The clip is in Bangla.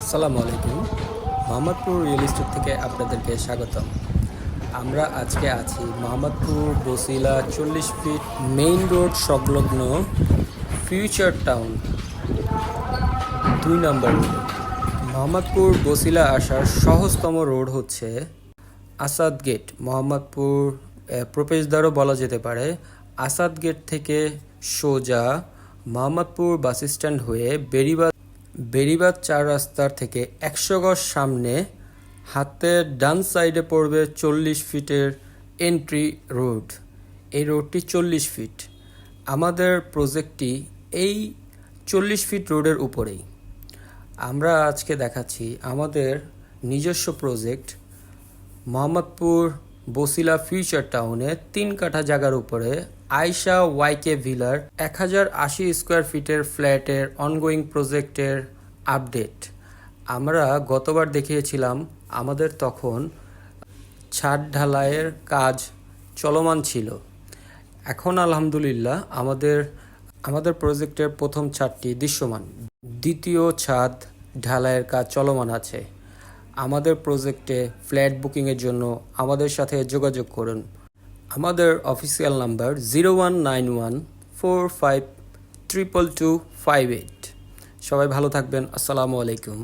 আসসালামু আলাইকুম। মোহাম্মদপুর রিয়েল এস্টেট থেকে আপনাদেরকে স্বাগতম। আমরা আজকে আছি Mohammadpur Basila 40 feet main road সংলগ্ন ফিউচার টাউন 2 নম্বর রোডে। মোহাম্মদপুর বসিলা আসার সহজতম রোড হচ্ছে আসাদ গেট। মোহাম্মদপুর প্রবেশদ্বারও বলা যেতে পারে। আসাদ গেট থেকে সোজা মোহাম্মদপুর বাস স্ট্যান্ড হয়ে বেড়িবাঁধ 4 রাস্তার থেকে 100 গজ সামনে হাতের ডান সাইডে পড়বে 40 ফিটের এন্ট্রি রোড। এই রোডটি 40 ফিট। আমাদের প্রজেক্টটি এই 40 ফিট রোডের উপরেই। আমরা আজকে দেখাচ্ছি আমাদের নিজস্ব প্রজেক্ট মোহাম্মদপুর বসিলা ফিউচার টাউনে 3 কাঠা জায়গার উপরে আয়শা ওয়াইকে ভিলার 1080 স্কোয়ার ফিটের ফ্ল্যাটের অনগোয়িং প্রজেক্টের আপডেট। আমরা গতবার দেখিয়েছিলাম, আমাদের তখন ছাদ ঢালাইয়ের কাজ চলমান ছিল। এখন আলহামদুলিল্লাহ আমাদের প্রজেক্টের প্রথম ছাদটি দৃশ্যমান, দ্বিতীয় ছাদ ঢালাইয়ের কাজ চলমান আছে। আমাদের প্রজেক্টে ফ্ল্যাট বুকিংয়ের জন্য আমাদের সাথে যোগাযোগ করুন। আমাদের অফিসিয়াল নাম্বার 019145222258। সবাই ভালো থাকবেন। আসসালামু আলাইকুম।